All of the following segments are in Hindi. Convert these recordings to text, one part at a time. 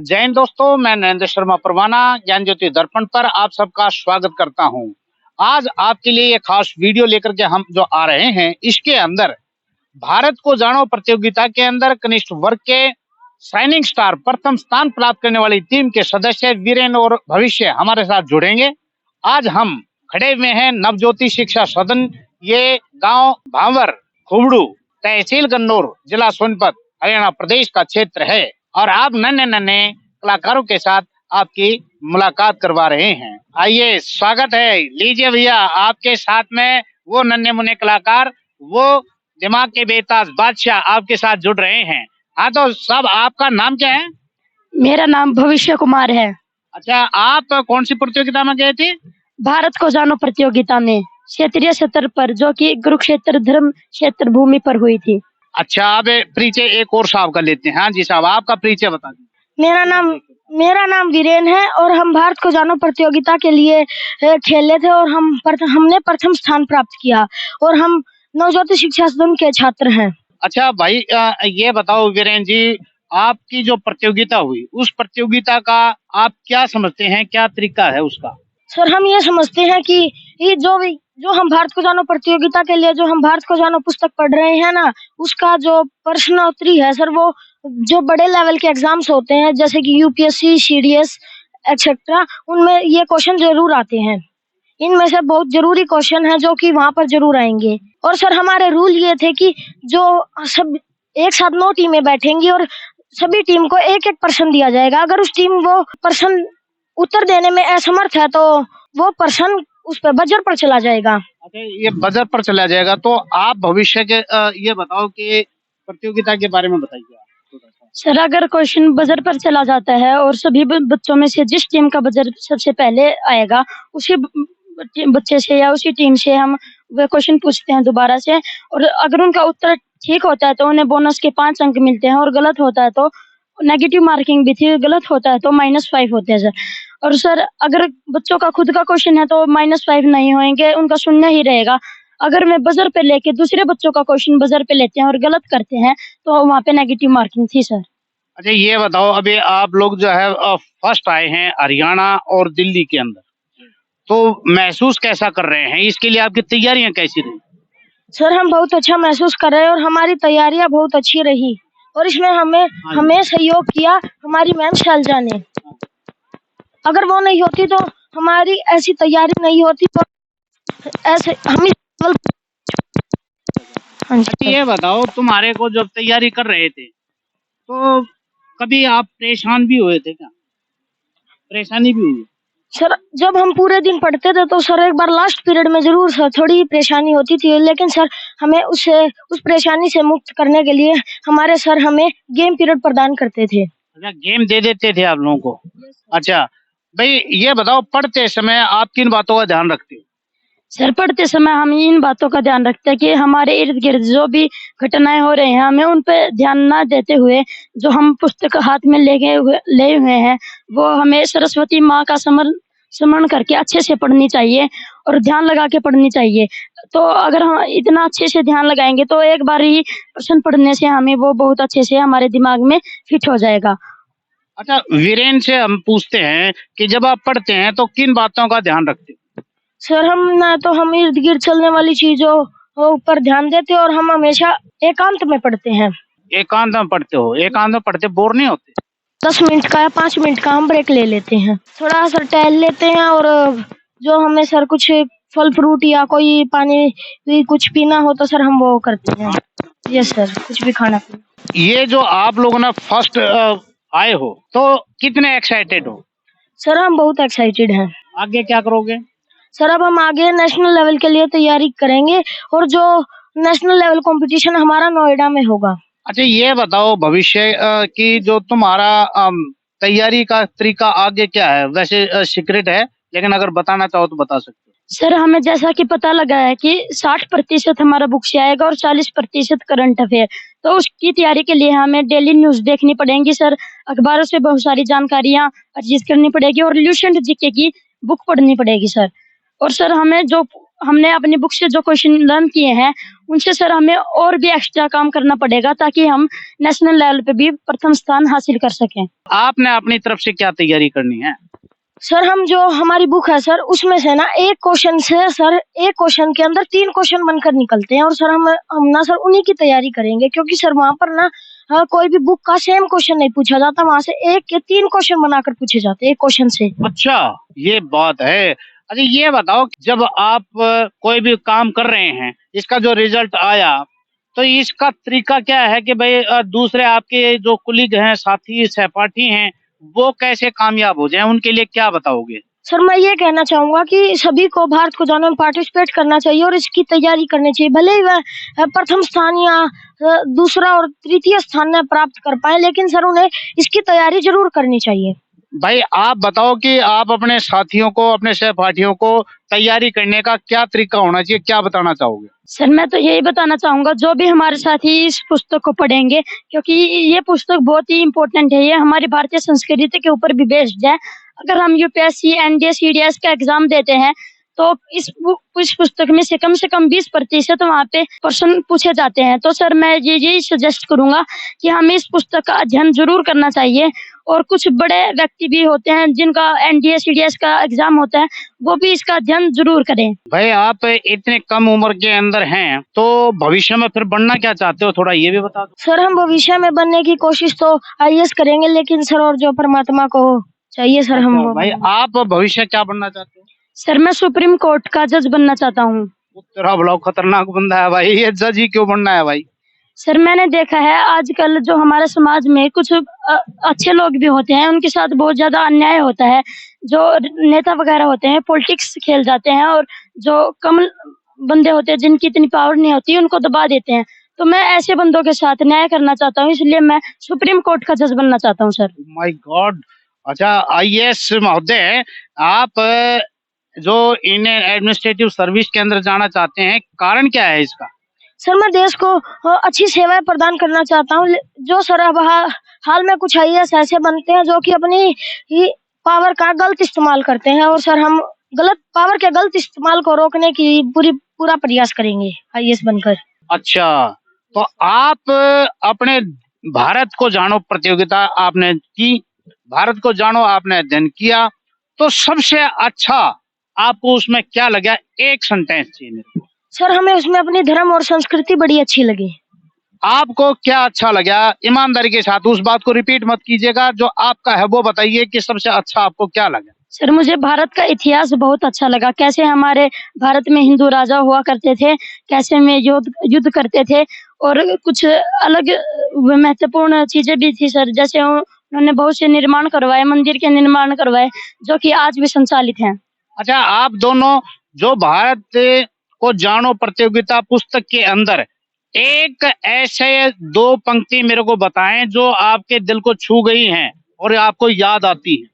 जय हिंद दोस्तों, मैं नरेंद्र शर्मा परवाना ज्ञान ज्योति दर्पण पर आप सबका स्वागत करता हूं। आज आपके लिए एक खास वीडियो लेकर के हम जो आ रहे हैं, इसके अंदर भारत को जानो प्रतियोगिता के अंदर कनिष्ठ वर्ग के शाइनिंग स्टार प्रथम स्थान प्राप्त करने वाली टीम के सदस्य वीरेन और भविष्य हमारे साथ जुड़ेंगे। आज हम खड़े हुए हैं नवज्योति शिक्षा सदन, ये गांव भांवर खुबड़ू, तहसील गन्नौर, जिला सोनीपत, हरियाणा प्रदेश का क्षेत्र है और आप नन्हे नन्हे कलाकारों के साथ आपकी मुलाकात करवा रहे हैं। आइए, स्वागत है। लीजिए भैया, आपके साथ में वो नन्हे मुन्ने कलाकार, वो दिमाग के बेताज बादशाह आपके साथ जुड़ रहे हैं। हाँ, तो सब आपका नाम क्या है? मेरा नाम भविष्य कुमार है। अच्छा, आप कौन सी प्रतियोगिता में गए थे? भारत को जानो प्रतियोगिता में क्षेत्रीय स्तर पर, जो कि कुरुक्षेत्र धर्म क्षेत्र भूमि पर हुई थी। अच्छा, अब परिचय एक और साहब का लेते हैं। हाँ जी साहब, आपका परिचय बता दीजिए। मेरा नाम वीरेन है और हम भारत को जानो प्रतियोगिता के लिए खेले थे और हमने प्रथम स्थान प्राप्त किया और हम नवज्योति शिक्षा सदन के छात्र हैं। अच्छा भाई, ये बताओ वीरेन जी, आपकी जो प्रतियोगिता हुई उस प्रतियोगिता का आप क्या समझते हैं, क्या तरीका है उसका? सर, हम ये समझते हैं कि ये जो हम भारत को जानो प्रतियोगिता के लिए जो हम भारत को जानो पुस्तक पढ़ रहे हैं ना, उसका जो प्रश्नोत्तरी है सर, वो जो बड़े लेवल के एग्जाम्स होते हैं जैसे कि यूपीएससी, सीडीएस एक्सेट्रा, उनमें ये क्वेश्चन जरूर आते हैं। इनमें से बहुत जरूरी क्वेश्चन है जो कि वहाँ पर जरूर आएंगे। और सर, हमारे रूल ये थे कि जो सब एक साथ 9 टीमें बैठेंगी और सभी टीम को एक एक पर्सन दिया जाएगा। अगर उस टीम वो पर्सन उत्तर देने में असमर्थ है तो वो पर्सन उस पर बजर पर चला जाएगा। अच्छा, ये बजर पर चला जाएगा। तो आप भविष्य के ये बताओ कि प्रतियोगिता के बारे में बताइए। सर, अगर क्वेश्चन बजर पर चला जाता है और सभी बच्चों में से जिस टीम का बजर सबसे पहले आएगा, उसी बच्चे से या उसी टीम से हम वह क्वेश्चन पूछते हैं दोबारा से, और अगर उनका उत्तर ठीक होता है तो उन्हें बोनस के 5 अंक मिलते हैं और गलत होता है तो नेगेटिव मार्किंग भी थी, गलत होता है तो -5 होते हैं सर। और सर, अगर बच्चों का खुद का क्वेश्चन है तो -5 नहीं होंगे, उनका शून्य ही रहेगा। अगर मैं बजर पे लेके दूसरे बच्चों का क्वेश्चन बजर पे लेते हैं और गलत करते हैं तो वहाँ पे नेगेटिव मार्किंग थी सर। अच्छा, ये बताओ, अभी आप लोग जो है फर्स्ट आए हैं हरियाणा और दिल्ली के अंदर, तो महसूस कैसा कर रहे हैं? इसके लिए आपकी तैयारियां कैसी रही? सर, हम बहुत अच्छा महसूस कर रहे हैं और हमारी तैयारियां बहुत अच्छी रही और इसमें हमें सहयोग किया हमारी मैम शैलजा ने। अगर वो नहीं होती तो हमारी ऐसी तैयारी नहीं होती तो ऐसे हम अच्छा, ये बताओ, तुम्हारे को जब तैयारी कर रहे थे तो कभी आप परेशान भी हुए थे क्या? परेशानी भी हुई? सर, जब हम पूरे दिन पढ़ते थे तो सर एक बार लास्ट पीरियड में जरूर सर थोड़ी परेशानी होती थी, लेकिन सर हमें उस परेशानी से मुक्त करने के लिए हमारे सर हमें गेम पीरियड प्रदान करते थे। अच्छा, गेम दे देते थे आप लोगों को? अच्छा भाई, ये बताओ, पढ़ते समय आप किन बातों का ध्यान रखते हो? सर, पढ़ते समय हम इन बातों का ध्यान रखते हैं कि हमारे इर्द गिर्द जो भी घटनाएं हो रही हैं, हमें उन पे ध्यान ना देते हुए जो हम पुस्तक हाथ में ले हुए हैं, वो हमें सरस्वती माँ का स्मरण करके अच्छे से पढ़नी चाहिए और ध्यान लगा के पढ़नी चाहिए। तो अगर हम इतना अच्छे से ध्यान लगाएंगे तो एक बार ही प्रश्न पढ़ने से हमें वो बहुत अच्छे से हमारे दिमाग में फिट हो जाएगा। अच्छा, वीरेन से हम पूछते हैं कि जब आप पढ़ते हैं तो किन बातों का ध्यान रखते हो? सर, हम इर्द गिर्द चलने वाली चीजों पर ध्यान देते हैं और हम हमेशा एकांत में पढ़ते हैं। एकांत में पढ़ते हो? एकांत में पढ़ते बोर नहीं होते? 10 मिनट का या 5 मिनट का हम ब्रेक ले लेते हैं, थोड़ा सर टहल लेते हैं और जो हमें सर कुछ फल फ्रूट या कोई पानी भी कुछ पीना हो तो सर हम वो करते हैं। यस सर, कुछ भी खाना पीना। ये जो आप लोगों ने फर्स्ट आए हो तो कितने एक्साइटेड हो? सर, हम बहुत एक्साइटेड हैं। आगे क्या करोगे? सर, अब हम आगे नेशनल लेवल के लिए तैयारी करेंगे और जो नेशनल लेवल कंपटीशन हमारा नोएडा में होगा। अच्छा, ये बताओ भविष्य की जो तुम्हारा तैयारी का तरीका आगे क्या है? वैसे सीक्रेट है, लेकिन अगर बताना चाहो तो बता सकते हो। सर, हमें जैसा कि पता लगा है कि 60% हमारा बुक से आएगा और 40% करंट अफेयर, तो उसकी तैयारी के लिए हमें डेली न्यूज देखनी पड़ेगी सर, अखबारों से बहुत सारी जानकारियां अर्जित करनी पड़ेगी और ल्यूसेंट जीके की बुक पढ़नी पड़ेगी सर। और सर, हमें जो हमने अपनी बुक से जो क्वेश्चन लर्न किए हैं उनसे सर हमें और भी एक्स्ट्रा काम करना पड़ेगा ताकि हम नेशनल लेवल पे भी प्रथम स्थान हासिल कर सकें। आपने अपनी तरफ से क्या तैयारी करनी है? सर हम जो हमारी बुक है सर उसमें से ना एक क्वेश्चन से सर एक क्वेश्चन के अंदर 3 क्वेश्चन बनकर निकलते हैं और सर हम ना सर उन्हीं की तैयारी करेंगे क्योंकि सर वहाँ पर ना कोई भी बुक का सेम क्वेश्चन नहीं पूछा जाता, वहाँ से एक के 3 क्वेश्चन बनाकर पूछे जाते हैं एक क्वेश्चन से। अच्छा, ये बात है। अच्छा, ये बताओ कि जब आप कोई भी काम कर रहे हैं, इसका जो रिजल्ट आया, तो इसका तरीका क्या है कि भाई दूसरे आपके जो कुलीग हैं, साथी सहपाठी हैं, वो कैसे कामयाब हो जाएं? उनके लिए क्या बताओगे? सर मैं ये कहना चाहूंगा कि सभी को भारत को जानो में पार्टिसिपेट करना चाहिए और इसकी तैयारी करनी चाहिए। भले ही वह प्रथम स्थान या दूसरा और तृतीय स्थान न प्राप्त कर पाए, लेकिन सर उन्हें इसकी तैयारी जरूर करनी चाहिए। भाई आप बताओ कि आप अपने साथियों को, अपने सहपाठियों को तैयारी करने का क्या तरीका होना चाहिए, क्या बताना चाहोगे? सर मैं तो यही बताना चाहूंगा जो भी हमारे साथी इस पुस्तक को पढ़ेंगे, क्योंकि ये पुस्तक बहुत ही इम्पोर्टेंट है, ये हमारी भारतीय संस्कृति के ऊपर भी बेस्ड है। अगर हम यूपीएससी, एनडीए, सीडीएस का एग्जाम देते हैं तो इस पुस्तक में से कम 20% वहाँ पे क्वेश्चन पूछे जाते हैं। तो सर मैं यही सजेस्ट करूंगा कि हमें इस पुस्तक का अध्ययन जरूर करना चाहिए और कुछ बड़े व्यक्ति भी होते हैं जिनका एनडीए, सीडीएस का एग्जाम होता है, वो भी इसका अध्ययन जरूर करें। भाई आप इतने कम उम्र के अंदर हैं, तो भविष्य में फिर बनना क्या चाहते हो, थोड़ा ये भी बता दो। सर हम भविष्य में बनने की कोशिश तो आईएएस करेंगे, लेकिन सर और जो परमात्मा को चाहिए सर हम वो। भाई आप भविष्य क्या बनना चाहते हो? सर मैं सुप्रीम कोर्ट का जज बनना चाहता हूँ। तेरा बड़ा खतरनाक बंदा है भाई, ये जज ही क्यों बनना है भाई? सर मैंने देखा है आजकल जो हमारे समाज में कुछ अच्छे लोग भी होते हैं, उनके साथ बहुत ज्यादा अन्याय होता है। जो नेता वगैरह होते हैं पॉलिटिक्स खेल जाते हैं और जो कम बंदे होते हैं जिनकी इतनी पावर नहीं होती उनको दबा देते हैं। तो मैं ऐसे बंदों के साथ न्याय करना चाहता हूँ, इसलिए मैं सुप्रीम कोर्ट का जज बनना चाहता हूँ सर। My God. अच्छा आईएएस महोदय, आप जो इंडियन एडमिनिस्ट्रेटिव सर्विस के अंदर जाना चाहते हैं, कारण क्या है इसका? सर मैं देश को अच्छी सेवाएं प्रदान करना चाहता हूँ। जो सर अब हाल में कुछ आईएएस ऐसे बनते हैं जो कि अपनी ही पावर का गलत इस्तेमाल करते हैं और सर हम पावर के गलत इस्तेमाल को रोकने की पूरा प्रयास करेंगे आईएएस बनकर। अच्छा, तो आप अपने भारत को जानो प्रतियोगिता आपने की, भारत को जानो आपने अध्ययन किया, तो सबसे अच्छा आपको उसमें क्या लगा? एक सेंटेंस चाहिए मेरे को। सर हमें उसमें अपनी धर्म और संस्कृति बड़ी अच्छी लगी। आपको क्या अच्छा लगा? ईमानदारी के साथ उस बात को रिपीट मत कीजिएगा, जो आपका है वो बताइए कि सबसे अच्छा आपको क्या लगा। सर मुझे भारत का इतिहास बहुत अच्छा लगा, कैसे हमारे भारत में हिंदू राजा हुआ करते थे, कैसे में युद्ध करते थे और कुछ अलग महत्वपूर्ण चीजें भी थी सर, जैसे उन्होंने बहुत से निर्माण करवाए, मंदिर के निर्माण करवाए जो कि आज भी संचालित हैं। अच्छा, आप दोनों जो भारत को जानो प्रतियोगिता पुस्तक के अंदर एक ऐसे 2 पंक्ति मेरे को बताएं जो आपके दिल को छू गई हैं और आपको याद आती है।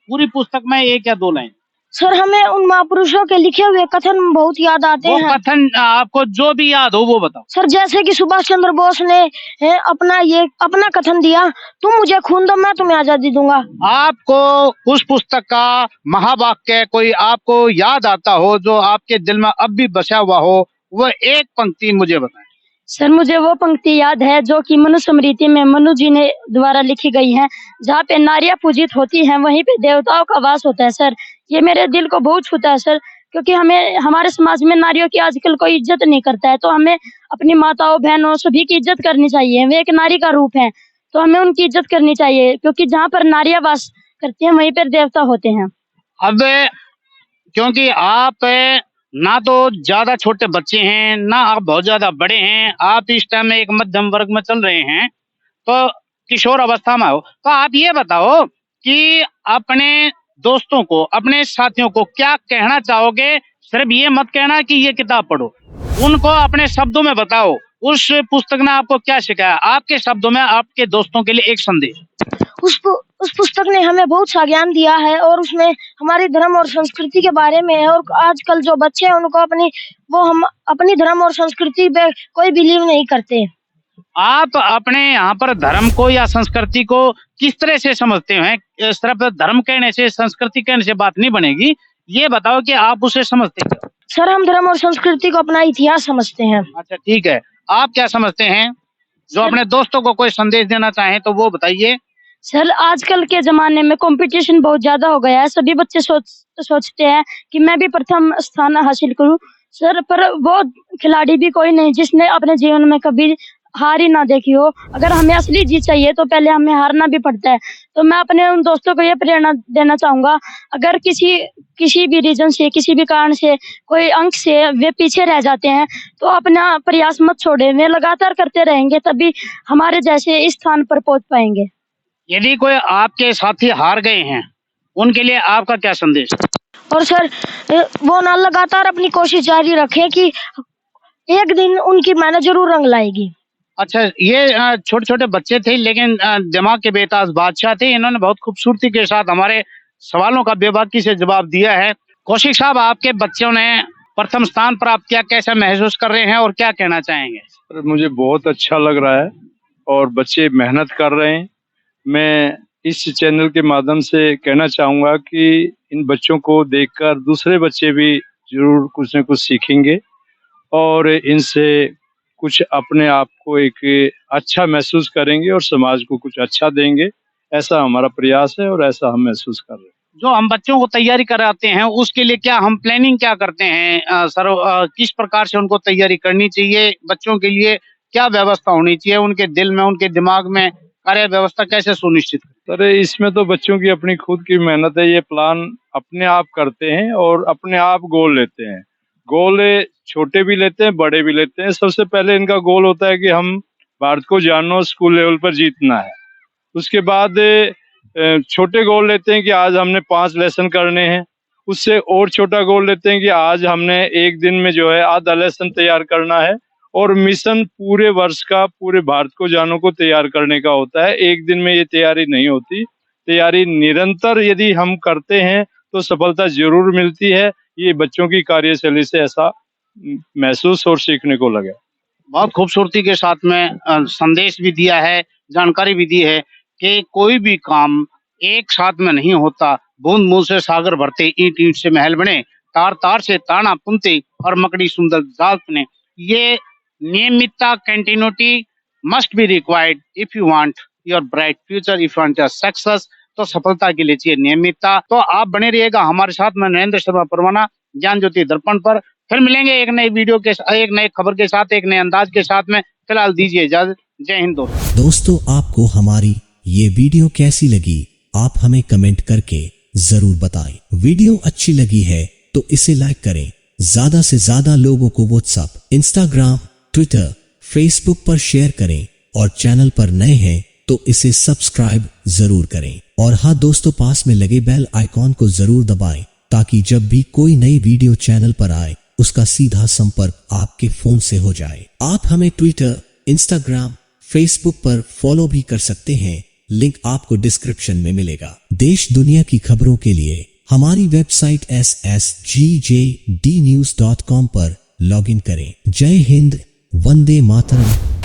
पूरी पुस्तक में 1 या 2 लाइन। सर हमें उन महापुरुषों के लिखे हुए कथन बहुत याद आते हैं। वो कथन आपको जो भी याद हो वो बताओ। सर जैसे कि सुभाष चंद्र बोस ने अपना कथन दिया, तुम मुझे खून दो मैं तुम्हें आजादी दूंगा। आपको उस पुस्तक का महावाक्य कोई आपको याद आता हो जो आपके दिल में अब भी बसा हुआ हो, वो एक पंक्ति मुझे बताएं। सर मुझे वो पंक्ति याद है जो कि मनुस्मृति में मनु जी ने द्वारा लिखी गई है, जहाँ पे नारियां पूजित होती हैं वहीं पे देवताओं का वास होता है। सर ये मेरे दिल को बहुत छूता है सर, क्योंकि हमारे समाज में नारियों की आजकल कोई इज्जत नहीं करता है, तो हमें अपनी माताओं, बहनों सभी की इज्जत करनी चाहिए। वे एक नारी का रूप है, तो हमें उनकी इज्जत करनी चाहिए, क्योंकि जहाँ पर नारियां वास करती हैं वहीं पर देवता होते हैं। अब क्योंकि आप ना तो ज्यादा छोटे बच्चे हैं, ना आप बहुत ज्यादा बड़े हैं, आप इस टाइम में एक मध्यम वर्ग में चल रहे हैं, तो किशोर अवस्था में हो, तो आप ये बताओ कि अपने दोस्तों को, अपने साथियों को क्या कहना चाहोगे? सिर्फ ये मत कहना कि ये किताब पढ़ो, उनको अपने शब्दों में बताओ उस पुस्तक ने आपको क्या सिखाया। आपके शब्दों में आपके दोस्तों के लिए एक संदेश। उस पुस्तक ने हमें बहुत सा ज्ञान दिया है और उसमें हमारी धर्म और संस्कृति के बारे में है, और आजकल जो बच्चे हैं उनको हम अपनी धर्म और संस्कृति पे कोई बिलीव नहीं करते। आप अपने यहाँ पर धर्म को या संस्कृति को किस तरह से समझते हैं? सिर्फ धर्म कहने से, संस्कृति कहने से बात नहीं बनेगी, ये बताओ कि आप उसे समझते हैं। सर हम धर्म और संस्कृति को अपना इतिहास समझते हैं। अच्छा ठीक है, आप क्या समझते हैं? जो अपने दोस्तों को कोई संदेश देना चाहें तो वो बताइए। सर आजकल के जमाने में कंपटीशन बहुत ज्यादा हो गया है। सभी बच्चे सोचते हैं कि मैं भी प्रथम स्थान हासिल करूं। सर पर वो खिलाड़ी भी कोई नहीं जिसने अपने जीवन में कभी हार ही ना देखी हो। अगर हमें असली जीत चाहिए तो पहले हमें हारना भी पड़ता है। तो मैं अपने उन दोस्तों को ये प्रेरणा देना चाहूंगा, अगर किसी भी रीजन से, किसी भी कारण से, कोई अंक से वे पीछे रह जाते हैं तो अपना प्रयास मत छोड़े, वे लगातार करते रहेंगे तभी हमारे जैसे इस स्थान पर पहुंच पाएंगे। यदि कोई आपके साथी हार गए हैं, उनके लिए आपका क्या संदेश? और सर वो ना लगातार अपनी कोशिश जारी रखें कि एक दिन उनकी मेहनत जरूर रंग लाएगी। अच्छा, ये छोटे छोटे बच्चे थे लेकिन दिमाग के बेताज बादशाह थे। इन्होंने बहुत खूबसूरती के साथ हमारे सवालों का बेबाकी से जवाब दिया है। कौशिक साहब, आपके बच्चों ने प्रथम स्थान प्राप्त किया, कैसा महसूस कर रहे हैं और क्या कहना चाहेंगे? मुझे बहुत अच्छा लग रहा है और बच्चे मेहनत कर रहे हैं। मैं इस चैनल के माध्यम से कहना चाहूँगा कि इन बच्चों को देखकर दूसरे बच्चे भी जरूर कुछ न कुछ सीखेंगे और इनसे कुछ अपने आप को एक अच्छा महसूस करेंगे और समाज को कुछ अच्छा देंगे। ऐसा हमारा प्रयास है और ऐसा हम महसूस कर रहे हैं। जो हम बच्चों को तैयारी कराते हैं उसके लिए क्या हम प्लानिंग क्या करते हैं सर? किस प्रकार से उनको तैयारी करनी चाहिए? बच्चों के लिए क्या व्यवस्था होनी चाहिए? उनके दिल में, उनके दिमाग में कार्य व्यवस्था कैसे सुनिश्चित? सर इसमें तो बच्चों की अपनी खुद की मेहनत है। ये प्लान अपने आप करते हैं और अपने आप गोल लेते हैं। गोल छोटे भी लेते हैं, बड़े भी लेते हैं। सबसे पहले इनका गोल होता है कि हम भारत को जानो, स्कूल लेवल पर जीतना है। उसके बाद छोटे गोल लेते हैं कि आज हमने 5 लेसन करने हैं। उससे और छोटा गोल लेते हैं कि आज हमने एक दिन में जो है आधा लेसन तैयार करना है। और मिशन पूरे वर्ष का, पूरे भारत को जानो को तैयार करने का होता है। एक दिन में ये तैयारी नहीं होती। तैयारी निरंतर यदि हम करते हैं तो सफलता जरूर मिलती है। ये बच्चों की कार्यशैली से ऐसा महसूस और सीखने को लगा। बहुत खूबसूरती के साथ में संदेश भी दिया है, जानकारी भी दी है कि कोई भी काम एक साथ में नहीं होता। बूंद बूंद से सागर भरते, ईंट ईंट से महल बने, तार तार से ताना पुनते और मकड़ी सुंदर जाल बने। ये नियमितता, continuity must be required if you want your bright future, if you want your success. तो सफलता के लिए चाहिए नियमितता। तो आप बने रहिएगा हमारे साथ में, नरेंद्र शर्मा परवाना, ज्ञान ज्योति दर्पण पर। फिर मिलेंगे एक नई वीडियो के, एक नई खबर के साथ, एक नए अंदाज के साथ में। फिलहाल दीजिए इजाजत। जय हिंद दोस्तों, आपको हमारी ये वीडियो कैसी लगी आप हमें कमेंट करके जरूर बताएं। वीडियो अच्छी लगी है तो इसे लाइक करें, ज्यादा से ज्यादा लोगों को व्हाट्सएप, इंस्टाग्राम, ट्विटर, फेसबुक पर शेयर करें और चैनल पर नए हैं तो इसे सब्सक्राइब जरूर करें। और हाँ दोस्तों, पास में लगे बेल आइकॉन को जरूर दबाएं ताकि जब भी कोई नई वीडियो चैनल पर आए उसका सीधा संपर्क आपके फोन से हो जाए। आप हमें ट्विटर, इंस्टाग्राम, फेसबुक पर फॉलो भी कर सकते हैं, लिंक आपको डिस्क्रिप्शन में मिलेगा। देश दुनिया की खबरों के लिए हमारी वेबसाइट ssgjdnews.com पर लॉगिन करें। जय हिंद, वंदे मातरम।